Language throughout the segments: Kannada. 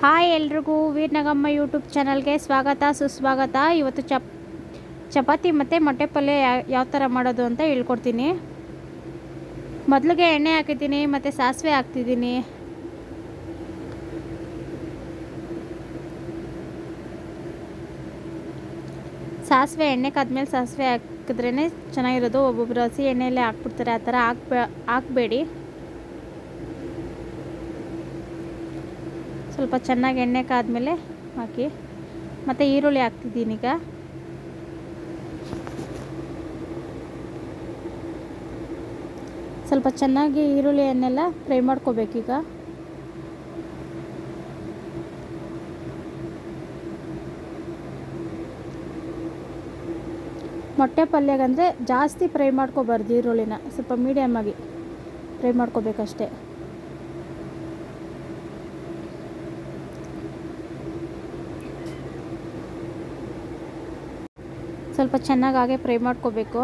ಹಾಯ್ ಎಲ್ರಿಗೂ ವೀರನಗಮ್ಮ ಯೂಟ್ಯೂಬ್ ಚಾನಲ್ಗೆ ಸ್ವಾಗತ ಸುಸ್ವಾಗತ. ಇವತ್ತು ಚಪಾತಿ ಮತ್ತು ಮೊಟ್ಟೆ ಪಲ್ಯ ಯಾವ ಥರ ಮಾಡೋದು ಅಂತ ಹೇಳ್ಕೊಡ್ತೀನಿ. ಮೊದಲಿಗೆ ಎಣ್ಣೆ ಹಾಕಿದ್ದೀನಿ ಮತ್ತು ಸಾಸಿವೆ ಹಾಕ್ತಿದ್ದೀನಿ. ಸಾಸಿವೆ ಎಣ್ಣೆ ಕಾದ್ಮೇಲೆ ಸಾಸಿವೆ ಹಾಕಿದ್ರೇ ಚೆನ್ನಾಗಿರೋದು. ಒಬ್ಬೊಬ್ಬರು ಹಸಿ ಎಣ್ಣೆಯಲ್ಲೇ ಹಾಕ್ಬಿಡ್ತಾರೆ, ಆ ಥರ ಹಾಕಬೇಡಿ. ಸ್ವಲ್ಪ ಚೆನ್ನಾಗಿ ಎಣ್ಣೆ ಕಾದ್ಮೇಲೆ ಹಾಕಿ. ಮತ್ತು ಈರುಳ್ಳಿ ಹಾಕ್ತಿದ್ದೀನಿ. ಈಗ ಸ್ವಲ್ಪ ಚೆನ್ನಾಗಿ ಈರುಳ್ಳಿಯನ್ನೆಲ್ಲ ಫ್ರೈ ಮಾಡ್ಕೋಬೇಕೀಗ. ಮೊಟ್ಟೆ ಪಲ್ಯಗಂದರೆ ಜಾಸ್ತಿ ಫ್ರೈ ಮಾಡ್ಕೋಬಾರ್ದು, ಈರುಳ್ಳಿನ ಸ್ವಲ್ಪ ಮೀಡಿಯಮ್ಮಾಗಿ ಫ್ರೈ ಮಾಡ್ಕೋಬೇಕಷ್ಟೆ. ಸ್ವಲ್ಪ ಚೆನ್ನಾಗಿ ಹಾಗೆ ಫ್ರೈ ಮಾಡ್ಕೋಬೇಕು.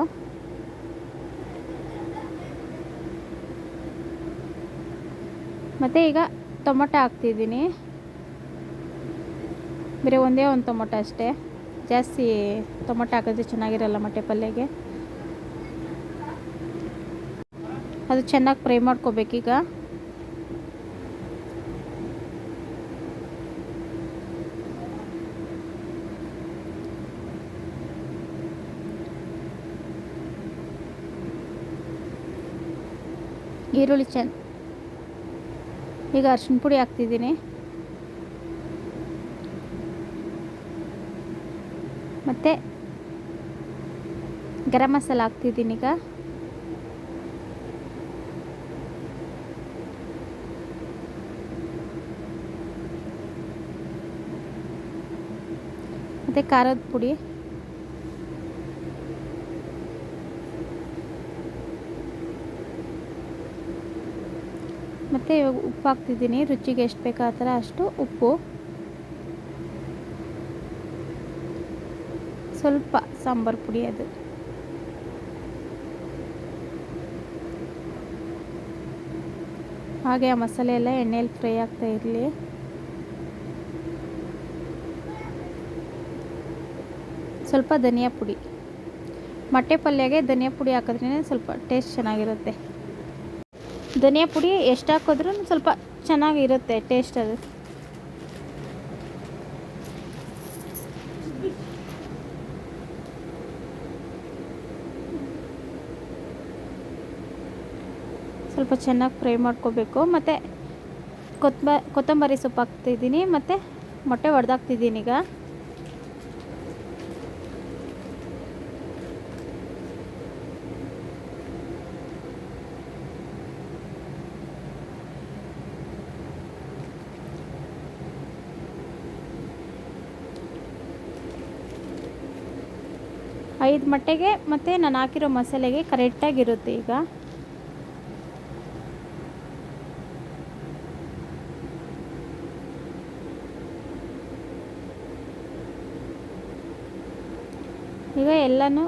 ಮತ್ತು ಈಗ ಟೊಮೊಟೊ ಹಾಕ್ತಿದ್ದೀನಿ. ಬೇರೆ ಒಂದೇ ಒಂದು ಟೊಮೊಟೊ ಅಷ್ಟೇ, ಜಾಸ್ತಿ ಟೊಮೊಟೊ ಹಾಕಿದ್ರೆ ಚೆನ್ನಾಗಿರಲ್ಲ ಮೊಟ್ಟೆ ಪಲ್ಯಗೆ. ಅದು ಚೆನ್ನಾಗಿ ಫ್ರೈ ಮಾಡ್ಕೋಬೇಕೀಗ. ಈರುಳ್ಳಿ ಈಗ ಅರಿಶಿನ ಪುಡಿ ಹಾಕ್ತಿದ್ದೀನಿ. ಮತ್ತು ಗರಂ ಮಸಾಲ ಹಾಕ್ತಿದ್ದೀನಿ. ಈಗ ಮತ್ತು ಖಾರದ ಪುಡಿ, ಮತ್ತು ಇವಾಗ ಉಪ್ಪು ಹಾಕ್ತಿದ್ದೀನಿ. ರುಚಿಗೆ ಎಷ್ಟು ಬೇಕೋ ಆ ಥರ ಅಷ್ಟು ಉಪ್ಪು, ಸ್ವಲ್ಪ ಸಾಂಬಾರು ಪುಡಿ. ಅದು ಹಾಗೆ ಆ ಮಸಾಲೆ ಎಲ್ಲ ಎಣ್ಣೆಯಲ್ಲಿ ಫ್ರೈ ಆಗ್ತಾ ಇರಲಿ. ಸ್ವಲ್ಪ ಧನಿಯಾ ಪುಡಿ, ಮೊಟ್ಟೆ ಪಲ್ಯಗೆ ಧನಿಯಾ ಪುಡಿ ಹಾಕಿದ್ರೇ ಸ್ವಲ್ಪ ಟೇಸ್ಟ್ ಚೆನ್ನಾಗಿರುತ್ತೆ. ಧನಿಯಾ ಪುಡಿ ಎಷ್ಟು ಹಾಕಿದ್ರೂ ಸ್ವಲ್ಪ ಚೆನ್ನಾಗಿರುತ್ತೆ ಟೇಸ್ಟ್. ಅದು ಸ್ವಲ್ಪ ಚೆನ್ನಾಗಿ ಫ್ರೈ ಮಾಡ್ಕೋಬೇಕು. ಮತ್ತು ಕೊತ್ತಂಬರಿ ಸೊಪ್ಪು ಹಾಕ್ತಿದ್ದೀನಿ. ಮತ್ತು ಮೊಟ್ಟೆ ಒಡೆದಾಕ್ತಿದ್ದೀನಿ. ಈಗ ಐದು ಮೊಟ್ಟೆಗೆ ಮತ್ತು ನಾನು ಹಾಕಿರೋ ಮಸಾಲೆಗೆ ಕರೆಕ್ಟಾಗಿರುತ್ತೆ. ಈಗ ಈಗ ಎಲ್ಲನೂ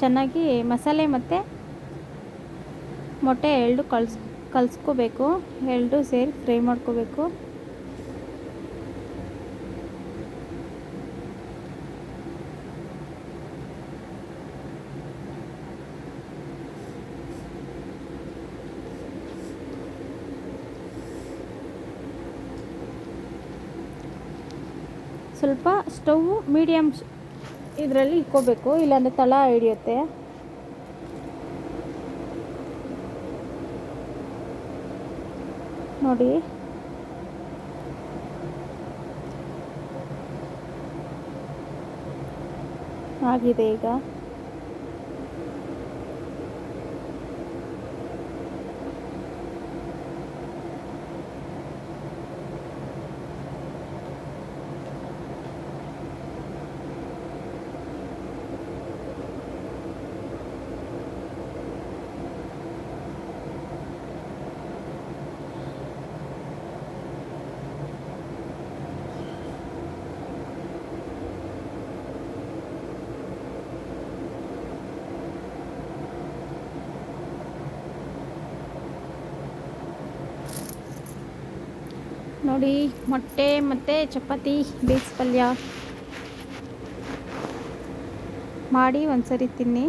ಚೆನ್ನಾಗಿ ಮಸಾಲೆ ಮತ್ತು ಮೊಟ್ಟೆ ಎರಡು ಕಲಿಸ್ಕೋಬೇಕು. ಎರಡು ಸೇರಿ ಫ್ರೈ ಮಾಡ್ಕೋಬೇಕು. ಸ್ವಲ್ಪ ಸ್ಟವ್ ಮೀಡಿಯಮ್ ಇದರಲ್ಲಿ ಇಟ್ಕೋಬೇಕು, ಇಲ್ಲಾಂದರೆ ತಳ ಹಿಡಿಯುತ್ತೆ. ನೋಡಿ, ಆಗಿದೆ. ಈಗ ನೋಡಿ, ಮೊಟ್ಟೆ ಮತ್ತು ಚಪಾತಿ ಬೀನ್ಸ್ ಪಲ್ಯ ಮಾಡಿ ಒಂದ್ಸರಿ ತಿನ್ನಿ.